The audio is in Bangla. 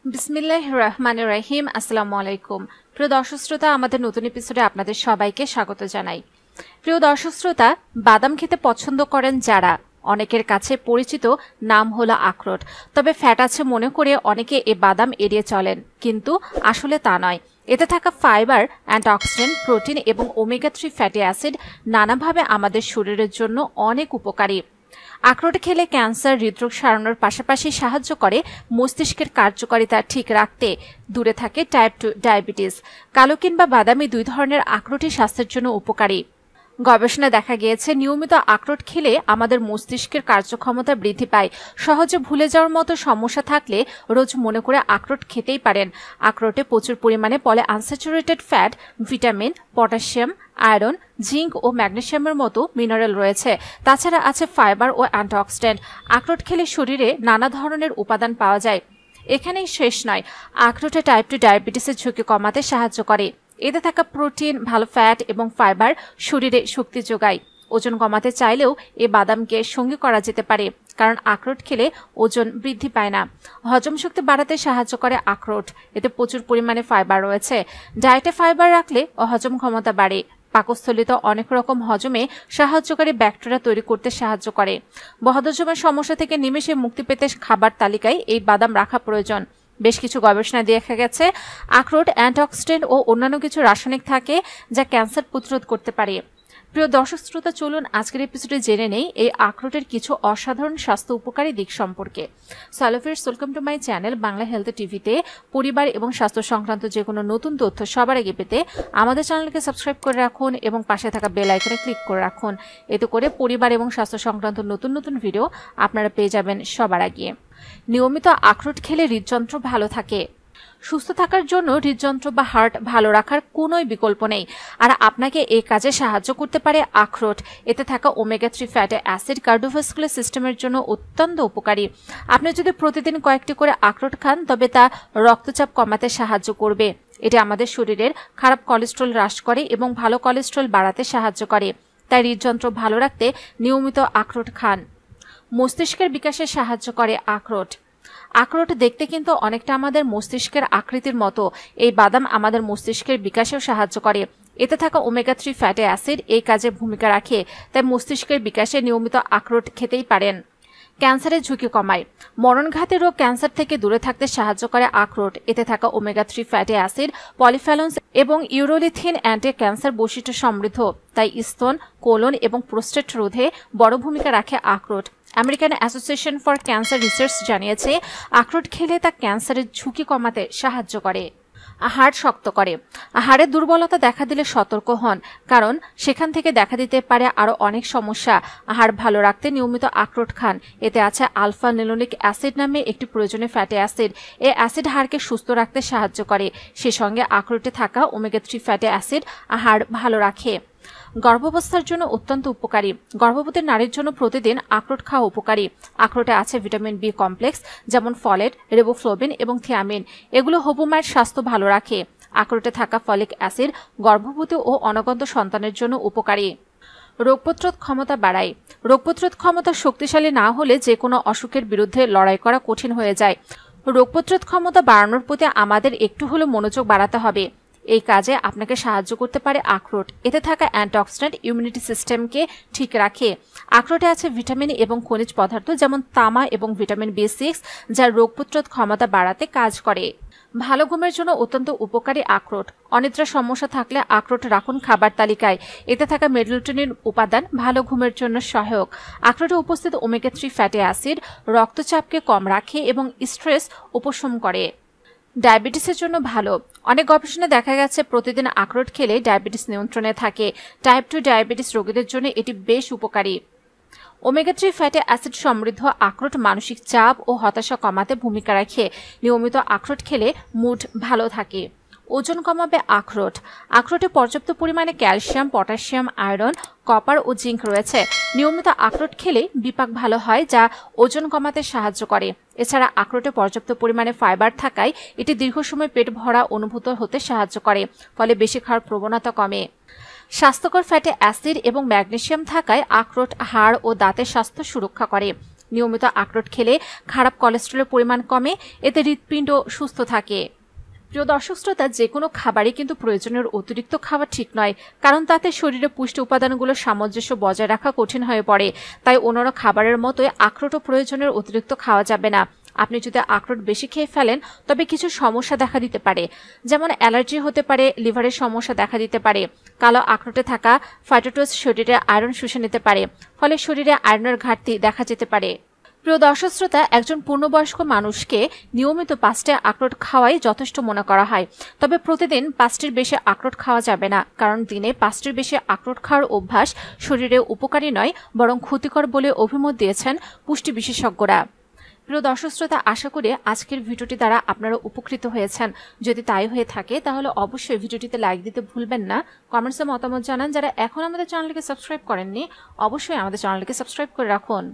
বিসমিল্লাহির রহমানির রহিম। আসসালামু আলাইকুম। প্রিয় দর্শক শ্রোতা, আমাদের নতুন এপিসোডে আপনাদের সবাইকে স্বাগত জানাই। প্রিয় দর্শক শ্রোতা, বাদাম খেতে পছন্দ করেন যারা, অনেকের কাছে পরিচিত নাম হলো আখরোট। তবে ফ্যাট আছে মনে করে অনেকে এ বাদাম এড়িয়ে চলেন, কিন্তু আসলে তা নয়। এতে থাকা ফাইবার, অ্যান্টিঅক্সিডেন্ট, প্রোটিন এবং ওমেগা 3 ফ্যাটি অ্যাসিড নানাভাবে আমাদের শরীরের জন্য অনেক উপকারী। আখরোট খেলে ক্যান্সার, হৃদরোগ সারানোর পাশাপাশি সাহায্য করে মস্তিষ্কের কার্যকারিতা ঠিক রাখতে। দূরে থাকে টাইপ 2 ডায়াবেটিস। কালো কিংবা বাদামি দুই ধরনের আখরোটই স্বাস্থ্যের জন্য উপকারী। গবেষণায় দেখা গিয়েছে নিয়মিত আখরোট খেলে আমাদের মস্তিষ্কের কার্যক্ষমতা বৃদ্ধি পায়। সহজে ভুলে যাওয়ার মতো সমস্যা থাকলে রোজ মনে করে আখরোট খেতেই পারেন। আখরোটে প্রচুর পরিমাণে polyunsaturated fat, vitamin, potassium, iron, zinc ও ম্যাগনেসিয়ামের মতো মিনারেল রয়েছে। তাছাড়া আছে ফাইবার ও অ্যান্টিঅক্সিডেন্ট। আখরোট খেলে শরীরে নানা ধরনের উপাদান পাওয়া যায়। এখানেই শেষ নয়, আখরোটে টাইপ 2 ডায়াবেটিসের ঝুঁকি কমাতে সাহায্য করে। এতে থাকা প্রোটিন, ভালো ফ্যাট এবং ফাইবার শরীরে শক্তি যোগায়। ওজন কমাতে চাইলেও এ বাদামকে সঙ্গী করা যেতে পারে, কারণ আখরোট খেলে ওজন বৃদ্ধি পায় না। হজম শক্তি বাড়াতে সাহায্য করে আখরোট। এতে প্রচুর পরিমাণে ফাইবার রয়েছে। ডায়েটে ফাইবার রাখলে হজম ক্ষমতা বাড়ে। পাকস্থলিত অনেক রকম হজমে সাহায্যকারী ব্যাকটেরিয়া তৈরি করতে সাহায্য করে। বদহজমের সমস্যা থেকে নিমেষে মুক্তি পেতে খাবার তালিকায় এই বাদাম রাখা প্রয়োজন। বেশ কিছু গবেষণায় দেখা গেছে আখরোট অ্যান্টিঅক্সিডেন্ট ও অন্যান্য কিছু রাসায়নিক থাকে যা ক্যান্সার প্রতিরোধ করতে পারে। প্রিয় দর্শক শ্রোতা, চলুন আজকের এপিসোডে জেনে নেই এই আখরোটের কিছু অসাধারণ স্বাস্থ্য উপকারী দিক সম্পর্কে। সালোফিয়ার্স, welcome to my channel Bangla health টিভিতে। পরিবার এবং স্বাস্থ্য সংক্রান্ত যে কোনো নতুন তথ্য সবার আগে পেতে আমাদের চ্যানেলকে সাবস্ক্রাইব করে রাখুন এবং পাশে থাকা বেল আইকনে ক্লিক করে রাখুন। এতে করে পরিবার এবং স্বাস্থ্য সংক্রান্ত নতুন নতুন ভিডিও আপনারা পেয়ে যাবেন সবার আগে। নিয়মিত আখরোট খেলে হৃদযন্ত্র ভালো থাকে। সুস্থ থাকার জন্য হৃদযন্ত্র বা হার্ট ভালো রাখার কোনো বিকল্প নেই, আর আপনাকে এই কাজে সাহায্য করতে পারে আখরোট। এতে থাকা ওমেগা 3 ফ্যাটি অ্যাসিড কার্ডিওভাস্কুলার সিস্টেমের জন্য অত্যন্ত উপকারী। আপনি যদি প্রতিদিন কয়েকটি করে আখরোট খান তবে তা রক্তচাপ কমাতে সাহায্য করবে। এটি আমাদের শরীরের খারাপ কোলেস্ট্রল হ্রাস করে এবং ভালো কোলেস্ট্রল বাড়াতে সাহায্য করে। তাই হৃদযন্ত্র ভালো রাখতে নিয়মিত আখরোট খান। মস্তিষ্কের বিকাশে সাহায্য করে আখরোট। আখরোট দেখতে কিন্তু অনেকটা আমাদের মস্তিষ্কের আকৃতির মতো। এই বাদাম আমাদের মস্তিষ্কের বিকাশেও সাহায্য করে। এতে থাকা ওমেগা 3 ফ্যাটি অ্যাসিড এই কাজে ভূমিকা রাখে। তাই মস্তিষ্কের বিকাশে নিয়মিত আখরোট খেতেই পারেন। ক্যান্সারের ঝুঁকি কমায়। মরণঘাতী রোগ ক্যান্সার থেকে দূরে থাকতে সাহায্য করে আখরোট। এতে থাকা ওমেগা 3 ফ্যাটি অ্যাসিড, পলিফেনলস এবং ইউরোলিথিন অ্যান্টি ক্যান্সার বৈশিষ্ট্য সমৃদ্ধ। তাই স্তন, কোলন এবং প্রোস্টেট রোধে বড় ভূমিকা রাখে আখরোট। American association for cancer research জানিয়েছে আখরোট খেলে তা ক্যান্সারের ঝুঁকি কমাতে সাহায্য করে। হাড় শক্ত করে। হাড়ের দুর্বলতা দেখা দিলে সতর্ক হন, কারণ সেখান থেকে দেখা দিতে পারে আরও অনেক সমস্যা। হাড় ভালো রাখতে নিয়মিত আখরোট খান। এতে আছে আলফা লিনোলিক অ্যাসিড নামে একটি প্রয়োজনীয় ফ্যাটি অ্যাসিড। এই অ্যাসিড হাড়কে সুস্থ রাখতে সাহায্য করে। সে সঙ্গে আখরোটে থাকা ওমেগা 3 ফ্যাটি অ্যাসিড হাড় ভালো রাখে। গর্ভাবস্থার জন্য অত্যন্ত উপকারী। গর্ভবতী নারীর জন্য প্রতিদিন আখরোট খাওয়া উপকারী। আখরোটে আছে ভিটামিন বি কমপ্লেক্স, যেমন ফলেট, রিবোফ্লোবিন এবং থিয়ামিন। এগুলো হবু মায়ের স্বাস্থ্য ভালো রাখে। আখরোটে থাকা ফলিক অ্যাসিড গর্ভবতী ও অনগন্ত সন্তানের জন্য উপকারী। রোগ প্রতিরোধ ক্ষমতা বাড়ায়। রোগ প্রতিরোধ ক্ষমতা শক্তিশালী না হলে যে কোনো অসুখের বিরুদ্ধে লড়াই করা কঠিন হয়ে যায়। রোগ প্রতিরোধ ক্ষমতা বাড়ানোর প্রতি আমাদের একটু হলেও মনোযোগ বাড়াতে হবে। এই কাজে আপনাকে সাহায্য করতে পারে আখরোট। এতে থাকা অ্যান্টিঅক্সিডেন্ট ইমিউনিটি সিস্টেমকে ঠিক রাখে। আখরোটে আছে ভিটামিন এবং খনিজ পদার্থ যেমন তামা এবং ভিটামিন B6, যা রোগ প্রতিরোধ ক্ষমতা বাড়াতে কাজ করে। ভালো ঘুমের জন্য অত্যন্ত উপকারী আখরোট। অনিদ্রার সমস্যা থাকলে আখরোট রাখুন খাবার তালিকায়। এতে থাকা মেলাটোনিন উপাদান ভালো ঘুমের জন্য সহায়ক। আখরোটে উপস্থিত ওমেগা 3 ফ্যাটি অ্যাসিড রক্তচাপকে কম রাখে এবং স্ট্রেস উপশম করে। ডায়াবেটিসের জন্য ভালো। অনেক গবেষণায় দেখা গেছে প্রতিদিন আখরোট খেলে ডায়াবেটিস নিয়ন্ত্রণে থাকে। টাইপ 2 ডায়াবেটিস রোগীদের জন্য এটি বেশ উপকারী। ওমেগা 3 ফ্যাটি অ্যাসিড সমৃদ্ধ আখরোট মানসিক চাপ ও হতাশা কমাতে ভূমিকা রাখে। নিয়মিত আখরোট খেলে মুড ভালো থাকে। ওজন কমাবে আখরোট। আখরোটে পর্যাপ্ত পরিমাণে ক্যালসিয়াম, পটাশিয়াম, আয়রন, কপার ও জিঙ্ক রয়েছে। নিয়মিত আখরোট খেলে বিপাক ভালো হয়, যা ওজন কমাতে সাহায্য করে। এছাড়া আখরোটে পর্যাপ্ত পরিমাণে ফাইবার থাকায় এটি দীর্ঘ সময় পেট ভরা অনুভূত হতে সাহায্য করে, ফলে বেশি খাওয়ার প্রবণতা কমে। স্বাস্থ্যকর ফ্যাটি অ্যাসিড এবং ম্যাগনেসিয়াম থাকায় আখরোট হাড় ও দাঁতের স্বাস্থ্য সুরক্ষা করে। নিয়মিত আখরোট খেলে খারাপ কোলেস্টেরলের পরিমাণ কমে, এতে হৃৎপিণ্ড সুস্থ থাকে। প্রিয় দর্শক শ্রোতা, যে কোনো খাবারই কিন্তু প্রয়োজনের অতিরিক্ত খাওয়া ঠিক নয়, কারণ তাতে শরীরে পুষ্টি উপাদানগুলোর সামঞ্জস্য বজায় রাখা কঠিন হয়ে পড়ে। তাই অন্যান্য খাবারের মতোই আখরোটও প্রয়োজনের অতিরিক্ত খাওয়া যাবে না। আপনি যদি আখরোট বেশি খেয়ে ফেলেন তবে কিছু সমস্যা দেখা দিতে পারে, যেমন অ্যালার্জি হতে পারে, লিভারের সমস্যা দেখা দিতে পারে। কালো আখরোটে থাকা ফাইটোটোজ শরীরে আয়রন শুষে নিতে পারে, ফলে শরীরে আয়রনের ঘাটতি দেখা যেতে পারে। প্রিয় দর্শক শ্রোতা, একজন পূর্ণবয়স্ক মানুষকে নিয়মিত 5টি আখরোট খাওয়াই যথেষ্ট মনে করা হয়। তবে প্রতিদিন 5টির বেশি আখরোট খাওয়া যাবে না, কারণ দিনে 5টির বেশি আখরোট খাওয়ার অভ্যাস শরীরে উপকারী নয়, বরং ক্ষতিকর বলে অভিমত দিয়েছেন পুষ্টি বিশেষজ্ঞরা। প্রিয় দর্শক শ্রোতা, আশা করি আজকের ভিডিওটি দ্বারা আপনারা উপকৃত হয়েছেন। যদি তাই হয়ে থাকে তাহলে অবশ্যই ভিডিওটিতে লাইক দিতে ভুলবেন না। কমেন্টসে মতামত জানান। যারা এখন আমাদের চ্যানেলটিকে সাবস্ক্রাইব করেননি অবশ্যই আমাদের চ্যানেলটিকে সাবস্ক্রাইব করে রাখুন।